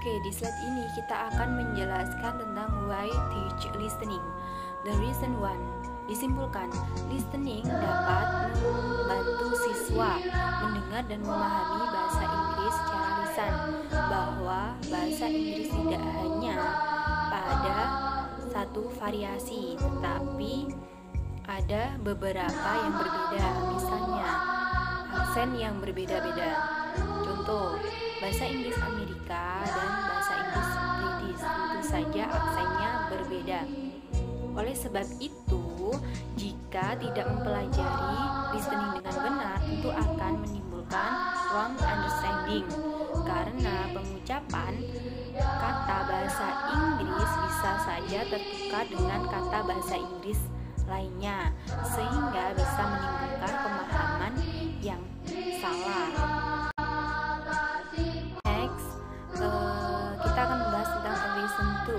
Oke, di slide ini kita akan menjelaskan tentang why teach listening. The reason one. Disimpulkan, listening dapat membantu siswa mendengar dan memahami bahasa Inggris secara lisan, bahwa bahasa Inggris tidak hanya pada satu variasi, tetapi ada beberapa yang berbeda, misalnya aksen yang berbeda-beda. Contoh, bahasa Inggris Amerika dan bahasa Inggris British, tentu saja aksennya berbeda. Oleh sebab itu, jika tidak mempelajari listening dengan benar, tentu akan menimbulkan wrong understanding, karena pengucapan kata bahasa Inggris bisa saja tertukar dengan kata bahasa Inggris lainnya, sehingga bisa menimbulkan pemahaman yang salah. Next, kita akan membahas tentang listen to.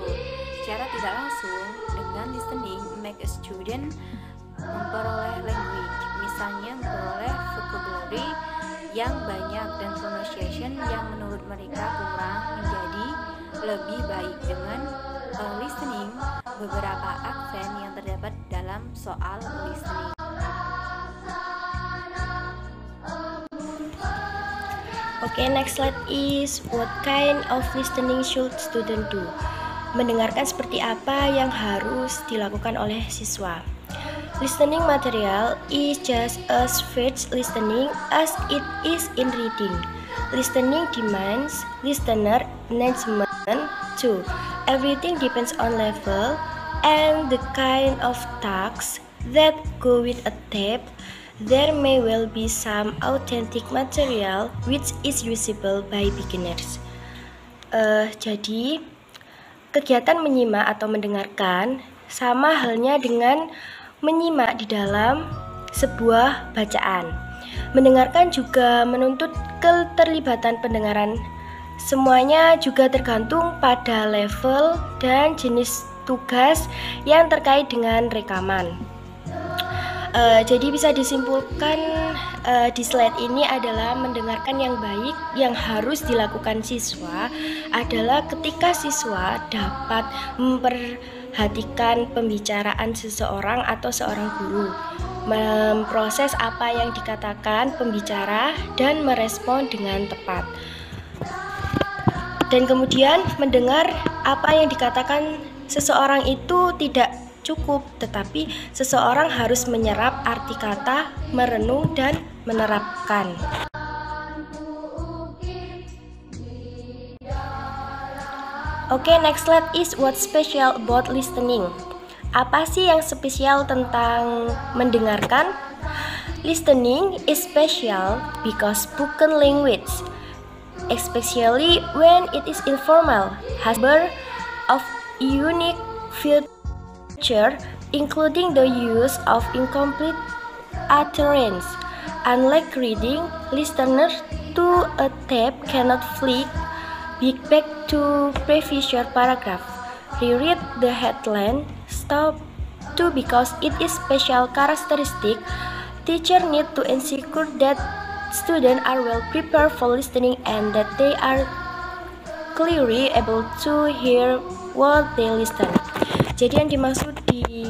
Secara tidak langsung, dengan listening make a student memperoleh language, misalnya memperoleh vocabulary yang banyak dan pronunciation yang menurut mereka kurang menjadi lebih baik. Dengan listening, beberapa aksen yang terdapat dalam soal listening. Okay, next slide is what kind of listening should student do? Mendengarkan seperti apa yang harus dilakukan oleh siswa. Listening material is just as fast listening as it is in reading. Listening demands listener engagement too. Everything depends on level and the kind of tasks that go with a tape. There may well be some authentic material which is usable by beginners. Jadi kegiatan menyimak atau mendengarkan sama halnya dengan menyimak di dalam sebuah bacaan. Mendengarkan juga menuntut keterlibatan pendengaran. Semuanya juga tergantung pada level dan jenis tugas yang terkait dengan rekaman. Jadi bisa disimpulkan di slide ini adalah mendengarkan yang baik yang harus dilakukan siswa adalah ketika siswa dapat memperhatikan pembicaraan seseorang atau seorang guru, memproses apa yang dikatakan pembicara dan merespon dengan tepat. Dan kemudian mendengar apa yang dikatakan seseorang itu tidak cukup, tetapi seseorang harus menyerap arti kata, merenung, dan menerapkan. Oke, next slide is what's special about listening. Apa sih yang spesial tentang mendengarkan? Listening is special because spoken language, especially when it is informal, has of unique feature, including the use of incomplete utterance. Unlike reading, listeners to a tape cannot flick back to previous paragraph, reread the headline, stop to because it is special characteristic. Teacher need to ensure that students are well prepared for listening and that they are clearly able to hear what they listen. Jadi yang dimaksud di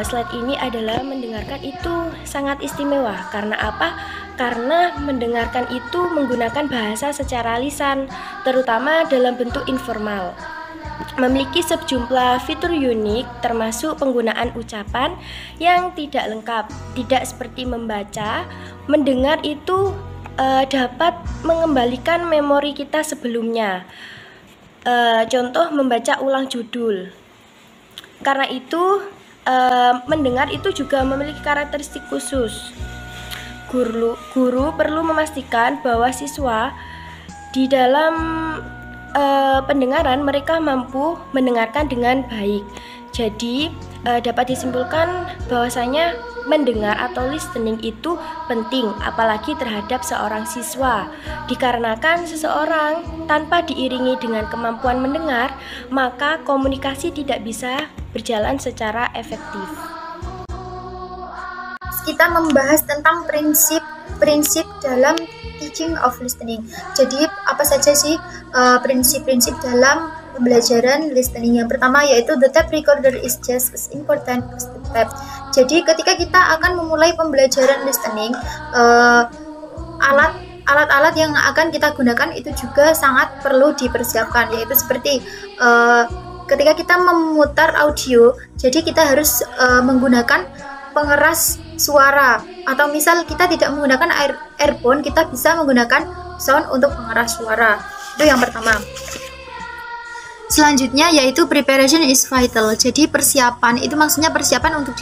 slide ini adalah mendengarkan itu sangat istimewa. Karena apa? Karena mendengarkan itu menggunakan bahasa secara lisan, terutama dalam bentuk informal. Memiliki sejumlah fitur unik termasuk penggunaan ucapan yang tidak lengkap. Tidak seperti membaca, mendengar itu dapat mengembalikan memori kita sebelumnya. Contoh membaca ulang judul. Karena itu mendengar itu juga memiliki karakteristik khusus. Guru perlu memastikan bahwa siswa di dalam pendengaran mereka mampu mendengarkan dengan baik. Jadi dapat disimpulkan bahwasanya mendengar atau listening itu penting, apalagi terhadap seorang siswa. Dikarenakan seseorang tanpa diiringi dengan kemampuan mendengar, maka komunikasi tidak bisa berjalan secara efektif. Kita membahas tentang prinsip dalam teaching of listening. Jadi apa saja sih prinsip-prinsip dalam pembelajaran listening? Yang pertama yaitu the tape recorder is just as important as the tape. Jadi ketika kita akan memulai pembelajaran listening, alat-alat yang akan kita gunakan itu juga sangat perlu dipersiapkan, yaitu seperti ketika kita memutar audio, jadi kita harus menggunakan pengeras suara, atau misal kita tidak menggunakan earphone, kita bisa menggunakan sound untuk pengeras suara. Itu yang pertama. Selanjutnya yaitu preparation is vital. Jadi persiapan itu maksudnya persiapan untuk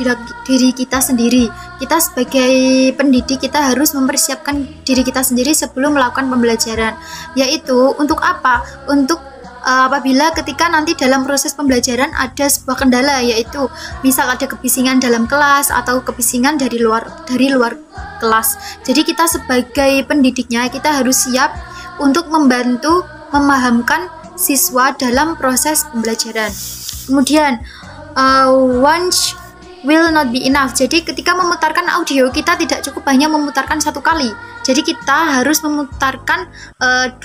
diri kita sendiri. Kita sebagai pendidik kita harus mempersiapkan diri kita sendiri sebelum melakukan pembelajaran. Yaitu untuk apa? Untuk apabila ketika nanti dalam proses pembelajaran ada sebuah kendala, yaitu misal ada kebisingan dalam kelas atau kebisingan dari luar kelas. Jadi kita sebagai pendidiknya kita harus siap untuk membantu memahamkan siswa dalam proses pembelajaran. Kemudian once will not be enough. Jadi ketika memutarkan audio kita tidak cukup hanya memutarkan satu kali. Jadi kita harus memutarkan 2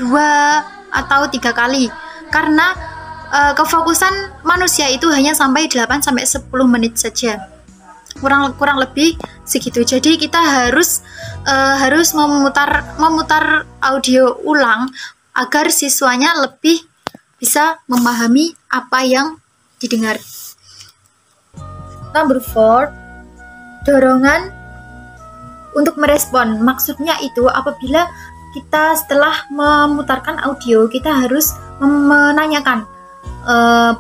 atau 3 kali. Karena kefokusan manusia itu hanya sampai 8-10 menit saja, kurang lebih segitu. Jadi kita harus memutar audio ulang agar siswanya lebih bisa memahami apa yang didengar. Number 4, dorongan untuk merespon. Maksudnya itu apabila kita setelah memutarkan audio, kita harus menanyakan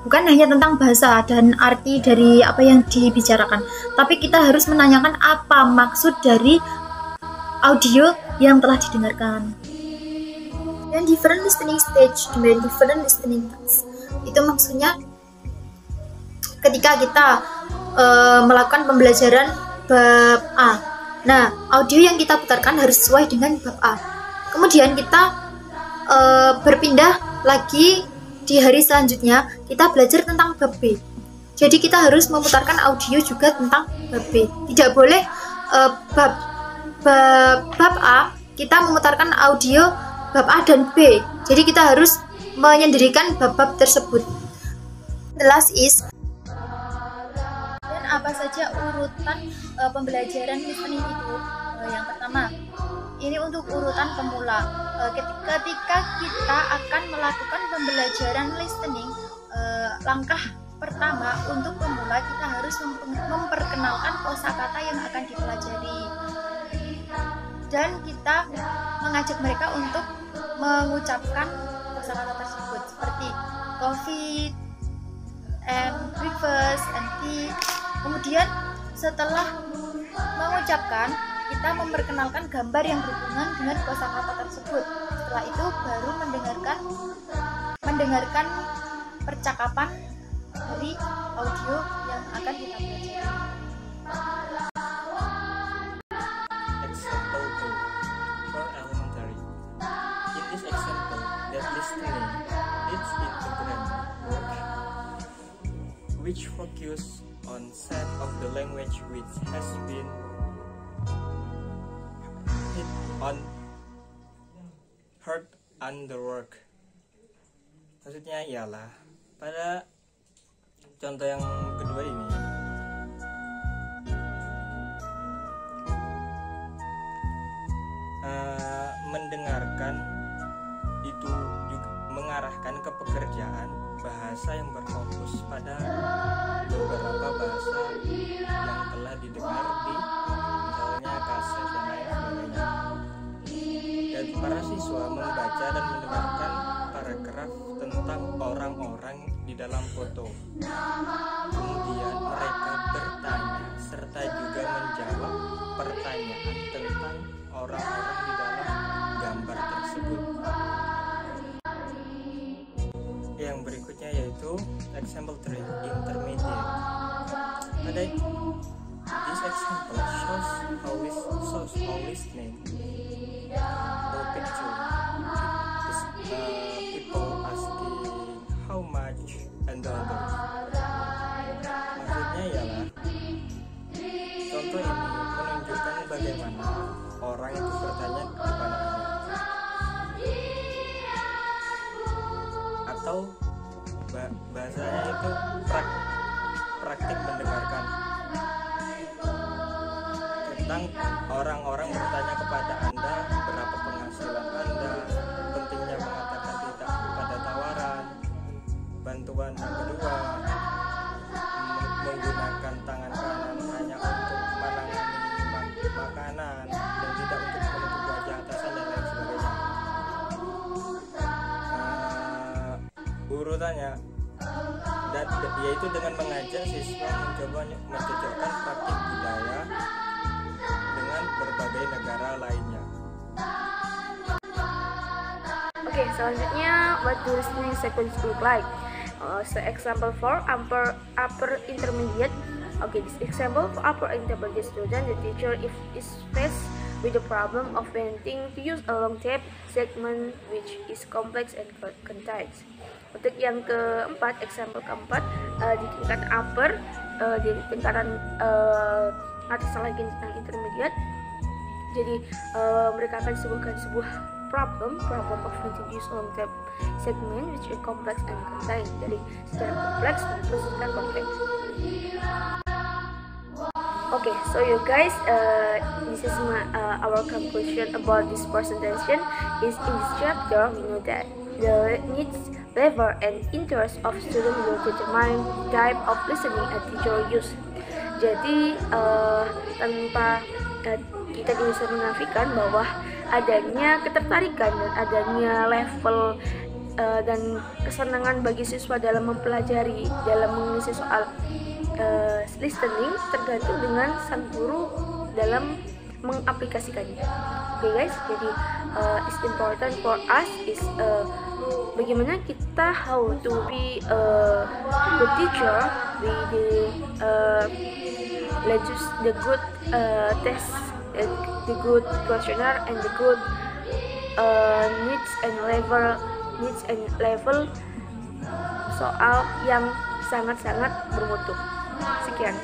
bukan hanya tentang bahasa dan arti dari apa yang dibicarakan, tapi kita harus menanyakan apa maksud dari audio yang telah didengarkan. Dan different listening stage dan different listening tasks. Itu maksudnya ketika kita melakukan pembelajaran bab A. Nah, audio yang kita putarkan harus sesuai dengan bab A. Kemudian kita berpindah lagi di hari selanjutnya, kita belajar tentang bab B. Jadi kita harus memutarkan audio juga tentang bab B. Tidak boleh bab A kita memutarkan audio bab A dan B. Jadi kita harus menyendirikan bab-bab tersebut. The last is, dan apa saja urutan pembelajaran listening itu? Yang pertama, ini untuk urutan pemula. Ketika kita akan melakukan pembelajaran listening, langkah pertama untuk pemula kita harus memperkenalkan kosakata yang akan dipelajari, dan kita mengajak mereka untuk mengucapkan kosakata tersebut seperti coffee and breakfast and tea. Kemudian setelah mengucapkan, kita memperkenalkan gambar yang berhubungan dengan kosakata tersebut. Setelah itu baru mendengarkan percakapan dari audio yang akan kita pelajari. Example 2 for elementary. In this example, that listening is integrated work, which focus on set of the language which has been heard on the work. Maksudnya ialah pada contoh yang kedua ini, mendengarkan itu juga mengarahkan ke pekerjaan bahasa yang berfokus pada beberapa bahasa yang telah didengar di misalnya kaset dan lain sebagainya. Dan para siswa membaca dan mendengarkan paragraf tentang orang-orang di dalam foto. Kemudian mereka bertanya serta juga menjawab pertanyaan tentang orang-orang di dalam gambar tersebut. Yang berikutnya yaitu example 3, intermediate. Pada this example shows how listening the picture. People asking how much and the others. Maksudnya ialah contoh ini menunjukkan bagaimana orang itu bertanya kepada Anda. atau bahasanya itu praktik mendengarkan, tentang orang-orang bertanya kepada Anda berapa penghasilan Anda, pentingnya mengatakan tidak pada tawaran, bantuan yang kedua, menggunakan tangan kanan hanya untuk menangani makanan dan tidak untuk menutup wajah atasan dan lain sebagainya. Urutannya dan yaitu dengan mengajak siswa mencoba mencocokkan praktik budaya dengan berbagai negara lainnya. Okay, selanjutnya what do listening sequence look like? So example for upper intermediate. Okay, this example for upper intermediate student, the teacher is faced with the problem of wanting to use a long tape segment which is complex and contains. Untuk yang keempat, example keempat, di tingkat upper, di tingkatan atas lagi tentang intermediate. Jadi mereka akan sebutkan sebuah problem of wanting to use a long tape segment which is complex and contains. Jadi secara kompleks dan terus secara konteks. Okay, so you guys, this is our conclusion about this presentation. Is in this chapter we know that the needs, level, and interest of student will determine the type of listening a teacher use. Jadi tanpa kita bisa menafikan bahwa adanya ketertarikan dan adanya level dan kesenangan bagi siswa dalam mempelajari, dalam mengisi soal listening tergantung dengan sang guru dalam mengaplikasikannya. Okay guys, jadi it's important for us is bagaimana kita how to be the teacher with the good test, the good questionnaire, and the good needs and level soal yang sangat-sangat bermutu. Sekian.